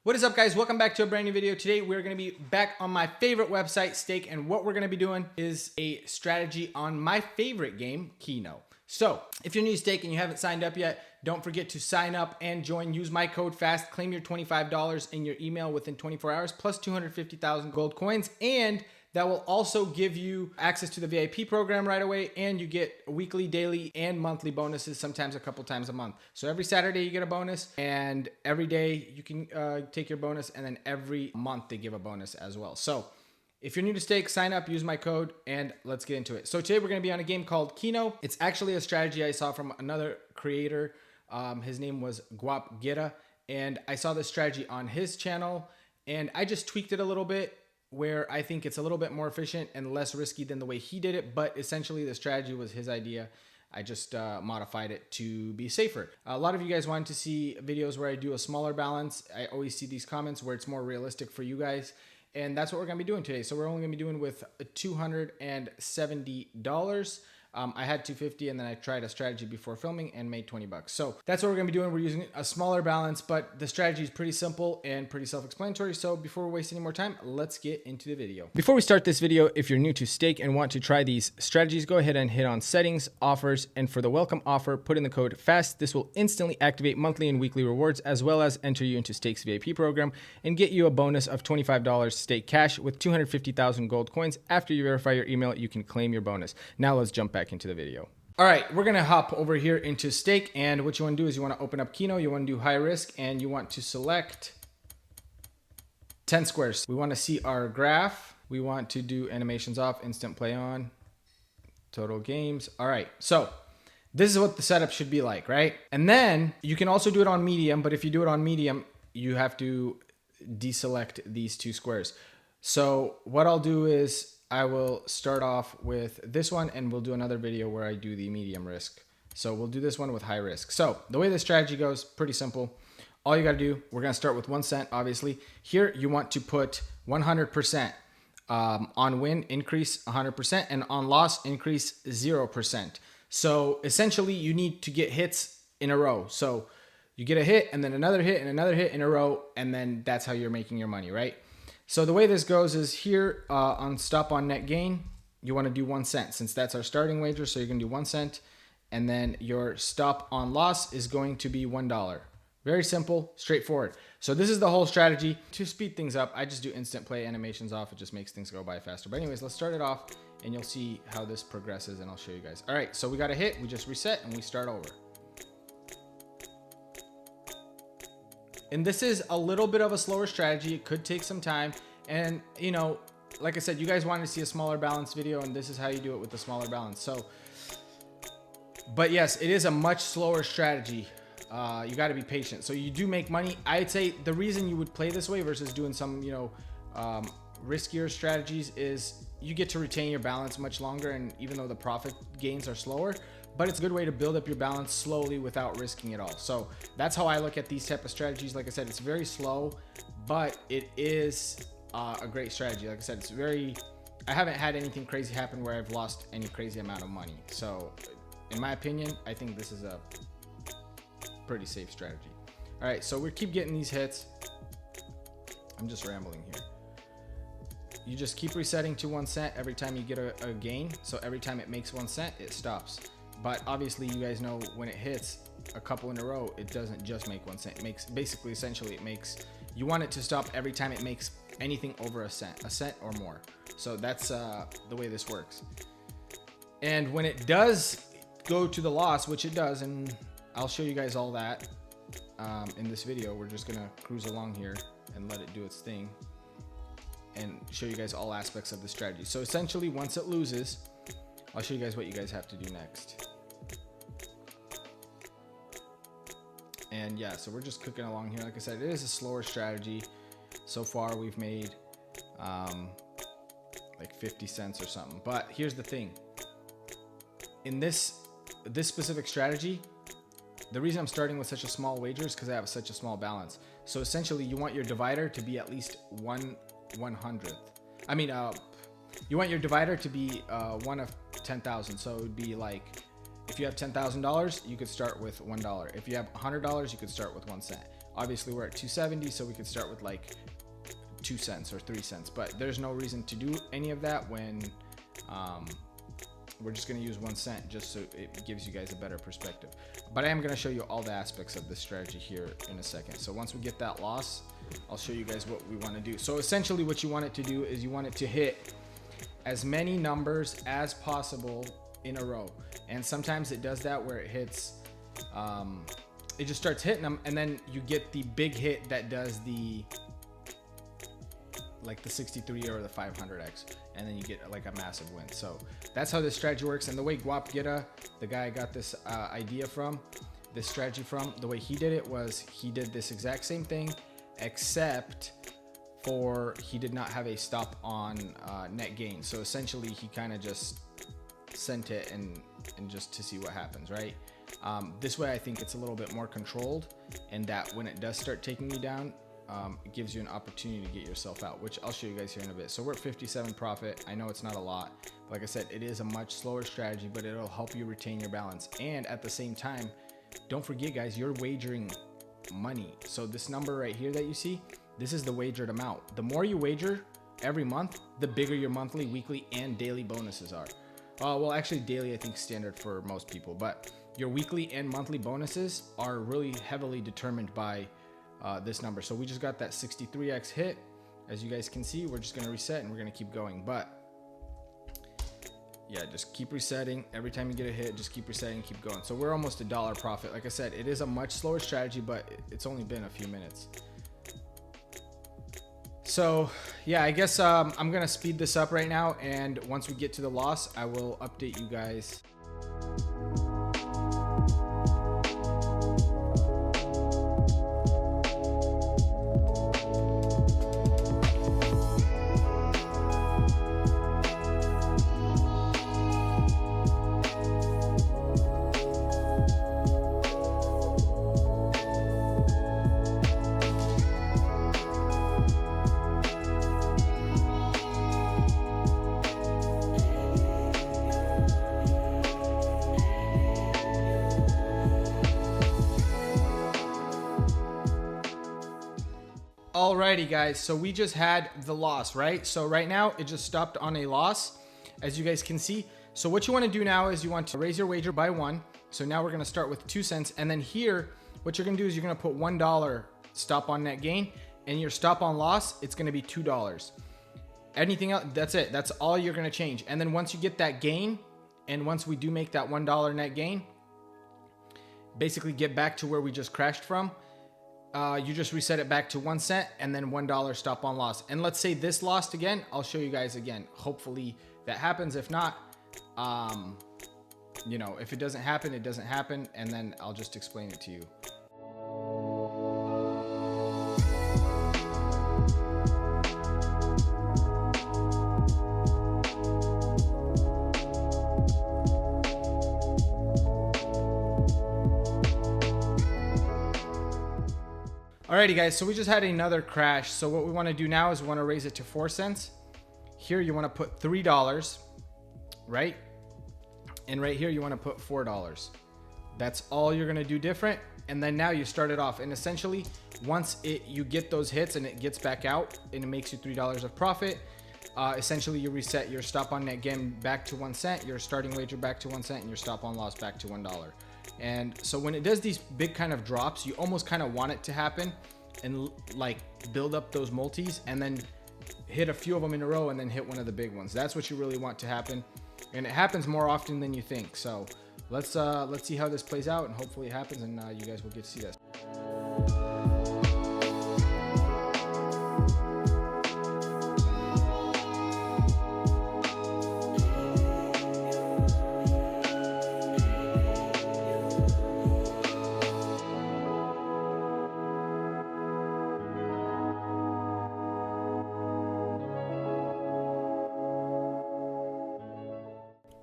What is up, guys? Welcome back to a brand new video. Today we're going to be back on my favorite website, Stake, and what we're going to be doing is a strategy on my favorite game, Keno. So if you're new to Stake and you haven't signed up yet, don't forget to sign up and join. Use my code FAST, claim your $25 in your email within 24 hours, plus 250,000 gold coins, and that will also give you access to the VIP program right away, and you get weekly, daily, and monthly bonuses, sometimes a couple times a month. So every Saturday you get a bonus, and every day you can take your bonus, and then every month they give a bonus as well. So if you're new to Stake, sign up, use my code, and let's get into it. So today we're going to be on a game called Keno. It's actually a strategy I saw from another creator. His name was Baccarat, and I saw this strategy on his channel, and I just tweaked it a little bit, where I think it's a little bit more efficient and less risky than the way he did it. But essentially the strategy was his idea. I just modified it to be safer. A lot of you guys wanted to see videos where I do a smaller balance. I always see these comments where it's more realistic for you guys. And that's what we're gonna be doing today. So we're only gonna be doing with $270. I had 250 and then I tried a strategy before filming and made 20 bucks. So that's what we're gonna be doing. We're using a smaller balance, but the strategy is pretty simple and pretty self-explanatory. So before we waste any more time, let's get into the video. Before we start this video, if you're new to Stake and want to try these strategies, go ahead and hit on settings, offers, and for the welcome offer, put in the code FAST. This will instantly activate monthly and weekly rewards, as well as enter you into Stake's VIP program and get you a bonus of $25 Stake cash with 250,000 gold coins. After you verify your email, you can claim your bonus. Now let's jump back into the video. All right, we're gonna hop over here into Stake, and what you want to do is you want to open up Keno, you want to do high risk, and you want to select 10 squares. We want to see our graph. We want to do animations off, instant play on, total games. All right, so this is what the setup should be like, right? And then you can also do it on medium, but if you do it on medium, you have to deselect these two squares. So what I'll do is I will start off with this one, and we'll do another video where I do the medium risk. So we'll do this one with high risk. So the way the strategy goes, pretty simple. All you got to do, we're going to start with 1 cent, obviously. Here you want to put 100%. On win, increase 100%, and on loss, increase 0%. So essentially you need to get hits in a row. So you get a hit and then another hit and another hit in a row, and then that's how you're making your money, right? So the way this goes is here on stop on net gain, you want to do 1 cent, since that's our starting wager. So you're going to do 1 cent, and then your stop on loss is going to be $1. Very simple, straightforward. So this is the whole strategy. To speed things up, I just do instant play animations off. It just makes things go by faster. But anyways, let's start it off, and you'll see how this progresses, and I'll show you guys. All right, so we got a hit, we just reset, and we start over. And this is a little bit of a slower strategy. It could take some time. And, you know, like I said, you guys wanted to see a smaller balance video, and this is how you do it with the smaller balance. So, but yes, it is a much slower strategy. You got to be patient. So you do make money. I'd say the reason you would play this way versus doing some, you know, riskier strategies is you get to retain your balance much longer. And even though the profit gains are slower, but it's a good way to build up your balance slowly without risking it all. So that's how I look at these type of strategies. Like I said, it's very slow, but it is a great strategy. Like I said, I haven't had anything crazy happen where I've lost any crazy amount of money. So in my opinion, I think this is a pretty safe strategy. All right, so we keep getting these hits. I'm just rambling here. You just keep resetting to 1 cent every time you get a gain. So every time it makes 1 cent, it stops. But obviously you guys know when it hits a couple in a row, it doesn't just make 1 cent. It makes basically, essentially, you want it to stop every time it makes anything over a cent or more. So that's the way this works. And when it does go to the loss, which it does, and I'll show you guys all that in this video. We're just gonna cruise along here and let it do its thing and show you guys all aspects of the strategy. So essentially, once it loses, I'll show you guys what you guys have to do next. And yeah, so we're just cooking along here. Like I said, it is a slower strategy. So far, we've made like 50 cents or something. But here's the thing. In this specific strategy, the reason I'm starting with such a small wager is because I have such a small balance. So essentially, you want your divider to be at least 1/100th. I mean, you want your divider to be 1 of 10,000. So it would be like, if you have $10,000, you could start with $1. If you have $100, you could start with 1 cent. Obviously we're at 270, so we could start with like 2 cents or 3 cents, but there's no reason to do any of that when we're just going to use 1 cent just so it gives you guys a better perspective. But I am going to show you all the aspects of this strategy here in a second. So once we get that loss, I'll show you guys what we want to do. So essentially what you want it to do is you want it to hit as many numbers as possible in a row. And sometimes it does that where it hits, it just starts hitting them, and then you get the big hit that does the, like the 63 or the 500x, and then you get like a massive win. So that's how this strategy works. And the way Guapguera, the guy I got this idea from, this strategy from, the way he did it was he did this exact same thing, except for he did not have a stop on net gain. So essentially he kind of just sent it and just to see what happens, right? This way I think it's a little bit more controlled, and that when it does start taking you down, it gives you an opportunity to get yourself out, which I'll show you guys here in a bit. So we're at 57 profit. I know it's not a lot, but like I said, it is a much slower strategy, but it'll help you retain your balance. And at the same time, don't forget guys, you're wagering money. So this number right here that you see, this is the wagered amount. The more you wager every month, the bigger your monthly, weekly, and daily bonuses are. Well, actually daily I think standard for most people, but your weekly and monthly bonuses are really heavily determined by this number. So we just got that 63x hit. As you guys can see, we're just going to reset and we're going to keep going. But yeah, just keep resetting. Every time you get a hit, just keep resetting, keep going. So we're almost $1 profit. Like I said, it is a much slower strategy, but it's only been a few minutes. So yeah, I guess I'm going to speed this up right now. And once we get to the loss, I will update you guys. Alrighty guys, so we just had the loss, right? So right now it just stopped on a loss, as you guys can see. So what you want to do now is you want to raise your wager by 1. So now we're going to start with 2 cents, and then here what you're going to do is you're going to put $1 stop on net gain, and your stop on loss, it's going to be $2. Anything else, that's it. That's all you're going to change. And then once you get that gain, and once we do make that $1 net gain, basically get back to where we just crashed from, you just reset it back to 1 cent and then $1 stop on loss. And let's say this lost again, I'll show you guys again. Hopefully that happens. If not, you know, if it doesn't happen, it doesn't happen, and then I'll just explain it to you. Alrighty guys, so we just had another crash. So what we want to do now is we want to raise it to 4 cents. Here you want to put $3, right? And right here you want to put $4. That's all you're going to do different. And then now you start it off. And essentially, once you get those hits and it gets back out and it makes you $3 of profit, essentially you reset your stop on net gain back to 1 cent, your starting wager back to 1 cent, and your stop on loss back to $1. And so when it does these big kind of drops, you almost kind of want it to happen and like build up those multis and then hit a few of them in a row and then hit one of the big ones. That's what you really want to happen. And it happens more often than you think. So let's see how this plays out, and hopefully it happens, and you guys will get to see this.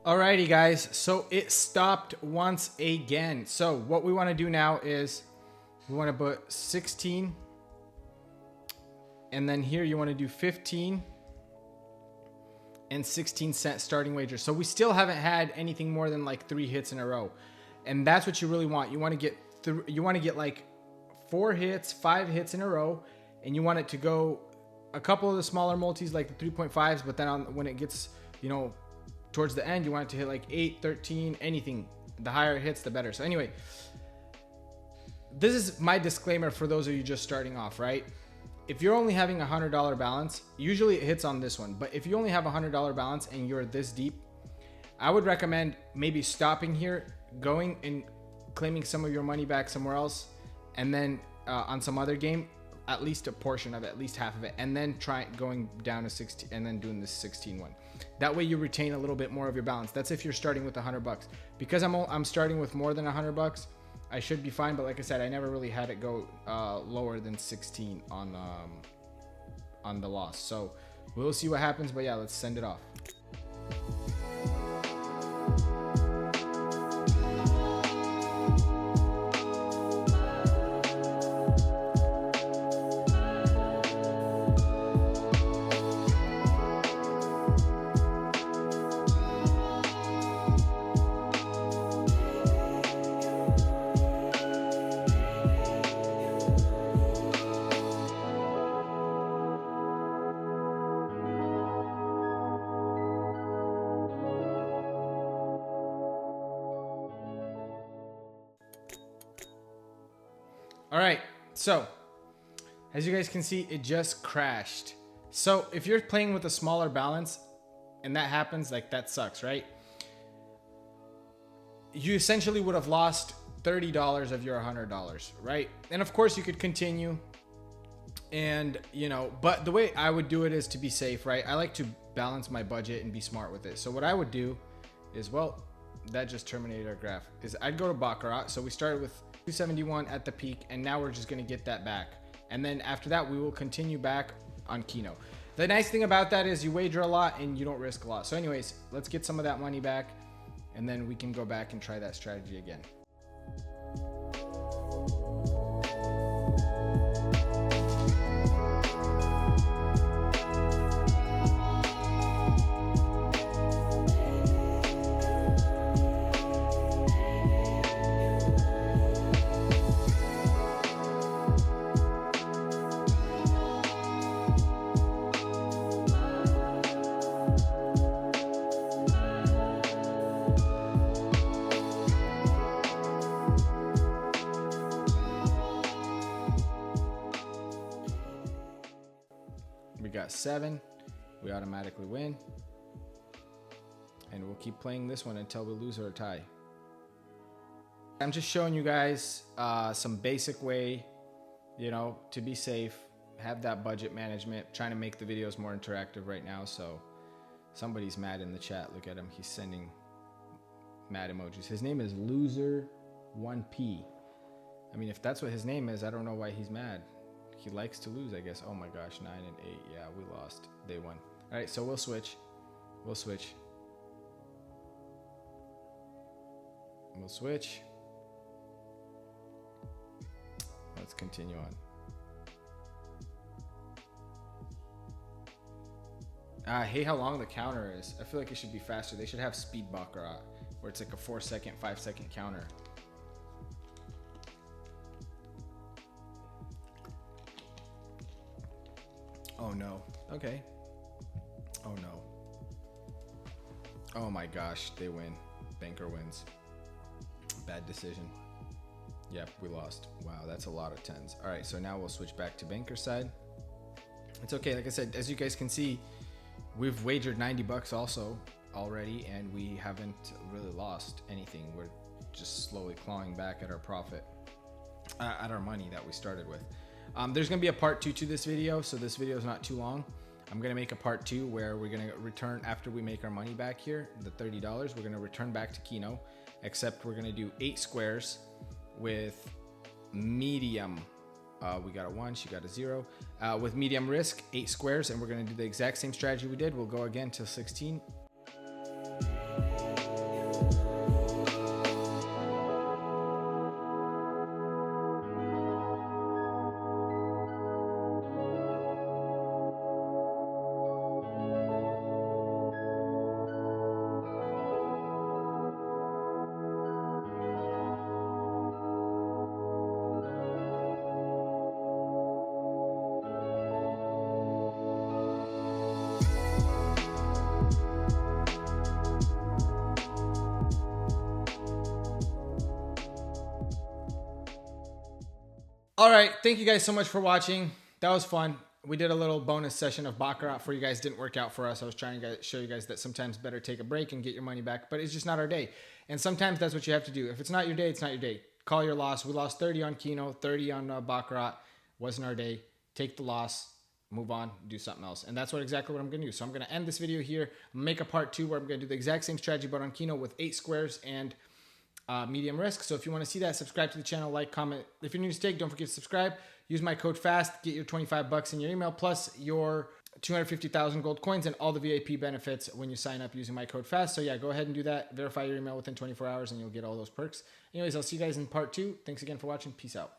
Alrighty guys, so it stopped once again. So what we want to do now is we want to put 16, and then here you want to do 15 and 16 cent starting wager. So we still haven't had anything more than like 3 hits in a row, and that's what you really want. You want to get like 4 hits, 5 hits in a row, and you want it to go a couple of the smaller multis like the 3.5s, but then when it gets, you know, towards the end, you want it to hit like 8, 13, anything. The higher it hits, the better. So anyway, this is my disclaimer for those of you just starting off, right? If you're only having $100 balance, usually it hits on this one. But if you only have $100 balance and you're this deep, I would recommend maybe stopping here, going and claiming some of your money back somewhere else, and then on some other game, at least a portion of it, at least half of it, and then try going down to 16 and then doing this 16 one. That way you retain a little bit more of your balance. That's if you're starting with $100. Because I'm starting with more than $100, I should be fine. But like I said, I never really had it go lower than 16 on the loss. So we'll see what happens. But yeah, let's send it off. All right, so as you guys can see, it just crashed. So if you're playing with a smaller balance and that happens, like that sucks, right? You essentially would have lost $30 of your $100, right? And of course you could continue and, you know, but the way I would do it is to be safe, right? I like to balance my budget and be smart with it. So what I would do is, well, that just terminated our graph, is I'd go to Baccarat. So we started with 271 at the peak, and now we're just going to get that back. And then after that, we will continue back on Keno. The nice thing about that is you wager a lot and you don't risk a lot. So anyways, let's get some of that money back, and then we can go back and try that strategy again. We got 7. We automatically win. And we'll keep playing this one until we lose or tie. I'm just showing you guys some basic way, you know, to be safe, have that budget management, trying to make the videos more interactive right now. So somebody's mad in the chat. Look at him. He's sending mad emojis. His name is Loser1P. I mean, if that's what his name is, I don't know why he's mad. He likes to lose, I guess. Oh my gosh, 9 and 8. Yeah, we lost. They won. All right, so we'll switch. We'll switch. We'll switch. Let's continue on. I hate how long the counter is. I feel like it should be faster. They should have speed Baccarat, where it's like a 4-second, 5-second counter. Oh no. Okay. Oh no. Oh my gosh, they win. Banker wins. Bad decision. Yep, we lost. Wow, that's a lot of 10s. All right, so now we'll switch back to banker side. It's okay. Like I said, as you guys can see, we've wagered $90 also already, and we haven't really lost anything. We're just slowly clawing back at our profit, at our money that we started with. There's going to be a part 2 to this video, so this video is not too long. I'm going to make a part 2 where we're going to return after we make our money back here, the $30. We're going to return back to Keno, except we're going to do 8 squares with medium. We got a 1, she got a 0. With medium risk, 8 squares, and we're going to do the exact same strategy we did. We'll go again till 16. All right. Thank you guys so much for watching. That was fun. We did a little bonus session of Baccarat for you guys. Didn't work out for us. I was trying to show you guys that sometimes better take a break and get your money back, but it's just not our day. And sometimes that's what you have to do. If it's not your day, it's not your day. Call your loss. We lost 30 on Keno, 30 on Baccarat. Wasn't our day. Take the loss, move on, do something else. And that's exactly what I'm going to do. So I'm going to end this video here, make a part 2 where I'm going to do the exact same strategy but on Keno with 8 squares and medium risk. So if you want to see that, subscribe to the channel, like, comment. If you're new to stake, don't forget to subscribe. Use my code FAST, get your 25 bucks in your email, plus your 250,000 gold coins and all the VIP benefits when you sign up using my code FAST. So yeah, go ahead and do that. Verify your email within 24 hours and you'll get all those perks. Anyways, I'll see you guys in part 2. Thanks again for watching. Peace out.